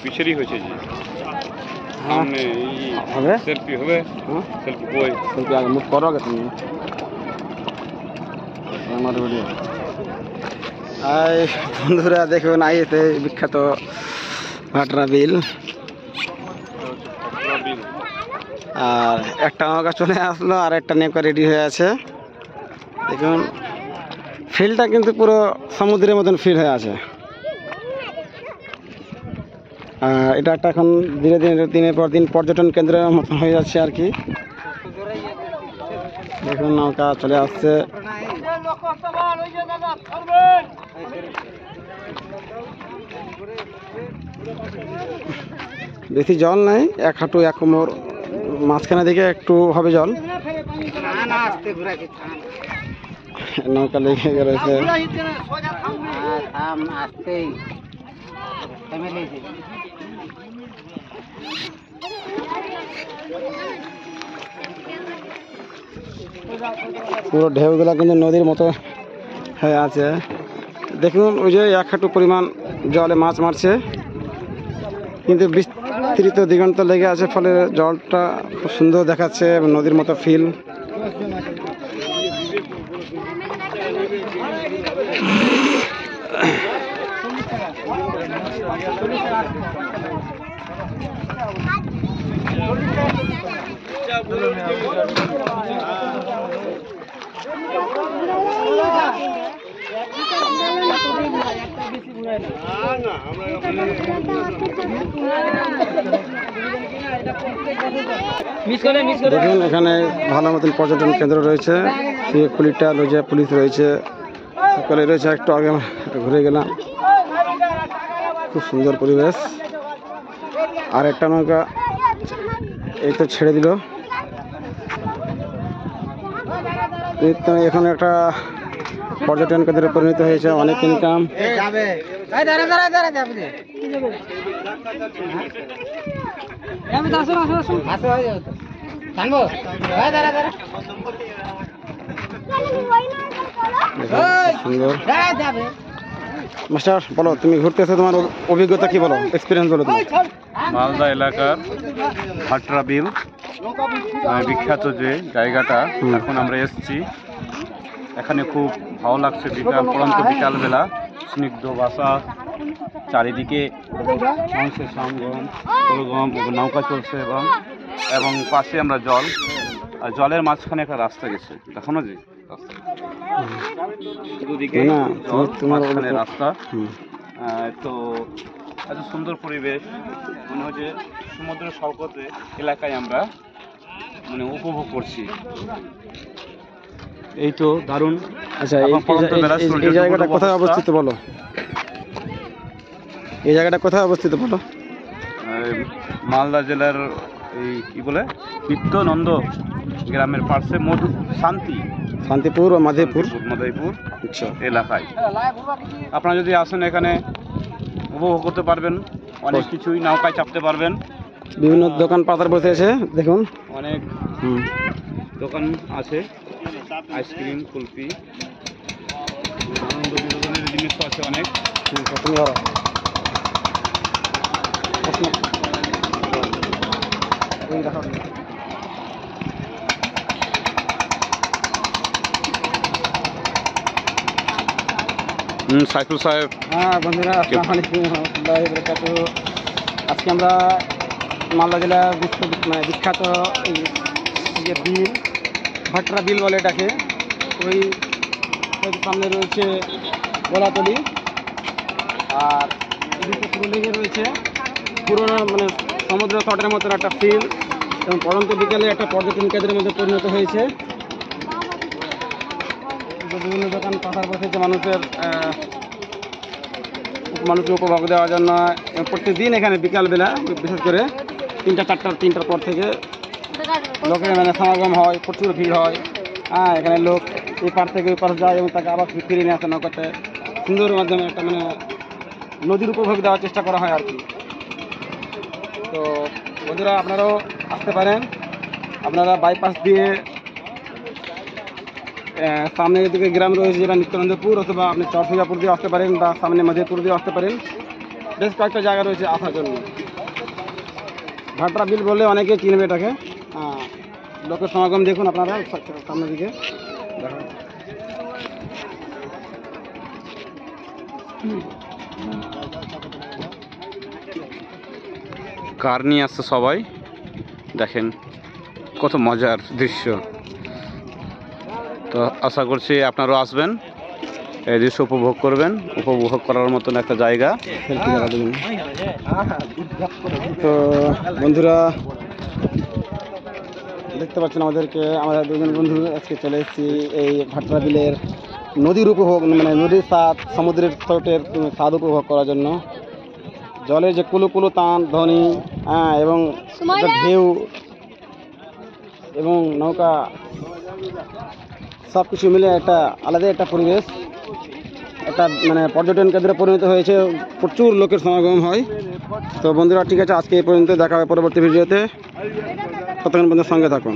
পিছেরই হয়েছে জি সামনে হবে সেলফি হবে সেলফি কই সেলফি আগে মুখ করো আগে তুমি আমার ভিডিও আই বন্ধুরা দেখুন আইতে বিখ্যাত ভাটরা বিল আর একটা নৌকা চলে আসলো আর একটা নৌকা রেডি হয়ে আছে দেখুন ফিলটা কিন্তু পুরো সমুদ্রের মতন ফিল হয়ে আছে এটা একটা এখন ধীরে ধীরে দিনের পর দিন পর্যটন কেন্দ্রের মতন হয়ে যাচ্ছে আর কি দেখুন নৌকা চলে আসছে বেশি জল নাই এক হাঁটু এক কোমর মাঝখানে দিকে একটু হবে জল নৌকা লেগে রয়েছে পুরো ঢেউগুলা কিন্তু নদীর মতো হয়ে আছে দেখুন ওই যে এক হাঁটু পরিমাণ জলে মাছ মারছে কিন্তু বিস্তৃত দিগন্ত লেগে আছে ফলে জলটা খুব সুন্দর দেখাচ্ছে এবং নদীর মতো ফিল দেখুন এখানে ভালো মতন পর্যটন কেন্দ্র রয়েছে কুলিটা রয়েছে পুলিশ রয়েছে সকালে রয়েছে একটু আগে ঘুরে গেলাম খুব সুন্দর পরিবেশ আর একটা নৌকা এই তো ছেড়ে দিল এখন একটা পর্যটন কেন্দ্রে পরিণত হয়েছে অনেক ইনকাম সুন্দর মাস্টার বলো তুমি ঘুরতেছো তোমার অভিজ্ঞতা কি বলো এক্সপিরিয়েন্স বলো তুমি মালদা এলাকার ভাটরা বিল বিখ্যাত যে জায়গাটা এখন আমরা এসেছি এখানে খুব ভালো লাগছে পড়ন্ত বিকালবেলা স্নিগ্ধ বাসা চারিদিকে মানুষের সঙ্গম নৌকা চলছে এবং পাশে আমরা জল আর জলের মাঝখানে একটা রাস্তা গেছে দেখো না যে দুদিকে মাঝখানে রাস্তা তো এত সুন্দর পরিবেশ মনে হয় যে সমুদ্র সৈকতে এলাকায় আমরা মানে উপভোগ করছি এই তো দারুণ আচ্ছা এই জায়গাটা কোথায় অবস্থিত বলো এই জায়গাটা কোথায় অবস্থিত বলো মালদা জেলার এই কি বলে নিত্যানন্দ গ্রামের পাশে শান্তিপুর ও মাধবপুর আচ্ছা এলাকায় আপনারা যদি আসেন এখানে উপভোগ করতে পারবেন অনেক কিছুই নৌকায় চাপতে পারবেন বিভিন্ন দোকান পাতার বসেছে দেখুন অনেক দোকান আছে আইসক্রিম কুলফি আনন্দ বিনোদনের জিনিস আছে অনেক সাইফুল সাহেব হ্যাঁ বন্ধুরা আসসালামু আলাইকুম ওয়া বারাকাতুহু আজকে আমরা মালদা জেলা বিখ্যাত যে বিল ভাটরা বিল বলে এটাকে ওই সামনে রয়েছে গোলাতলি আর এদিকে পুরো লেগে রয়েছে পুরোনো মানে সমুদ্র তটের মতো একটা ফিল এবং পরন্ত বিকেলে একটা পর্যটন কেন্দ্রের মধ্যে পরিণত হয়েছে বিভিন্ন দোকান পাতার বসেছে মানুষকে উপভোগ দেওয়ার জন্য প্রত্যেকদিন এখানে বিকালবেলা বিশেষ করে 3টার পর থেকে লোকের মানে সমাগম হয় প্রচুর ভিড় হয় এখানে লোক এই পার থেকে ওই পার যায় এবং তাকে আবার ফিরিয়ে নিয়ে আসে নৌকাতে সুন্দর মাধ্যমে একটা মানে নদীর উপভোগ দেওয়ার চেষ্টা করা হয় আর কি তো বন্ধুরা আপনারাও আসতে পারেন আপনারা বাইপাস দিয়ে সামনে দিকে গ্রাম রয়েছে যেটা নিত্যানন্দপুর অথবা আপনি চরসিজাপুর দিয়ে আসতে পারেন বা সামনে মাধবপুর দিয়ে আসতে পারেন বেশ কয়েকটা জায়গা রয়েছে আসার জন্য। ভাটরা বিল বলে অনেকে চিনবে এটাকে। লোকের সমাগম দেখুন আপনারা সামনের দিকে দেখুন। কার নিয়ে আসছে সবাই, দেখেন কত মজার দৃশ্য। তো আশা করছি আপনারাও আসবেন, এই দৃশ্য উপভোগ করবেন। উপভোগ করার মতন একটা জায়গা। সেলফি জায়গা দেখুন। তো বন্ধুরা দেখতে পাচ্ছেন আমরা দুজন বন্ধু আজকে চলে এসেছি এই ভাটরা বিলের নদীর উপভোগ, মানে নদীর স্বাদ, সমুদ্রের স্রোতের স্বাদ উপভোগ করার জন্য। জলের যে কুলু কুলু টান ধ্বনি, এবং একটা ঢেউ এবং নৌকা, সব কিছু মিলে একটা আলাদা একটা পরিবেশ, একটা মানে পর্যটন কেন্দ্রে পরিণত হয়েছে। প্রচুর লোকের সমাগম হয়। তো বন্ধুরা ঠিক আছে, আজকে এই পর্যন্ত, দেখা হবে পরবর্তী ভিডিওতে। ততক্ষণ পর্যন্ত সঙ্গে থাকুন।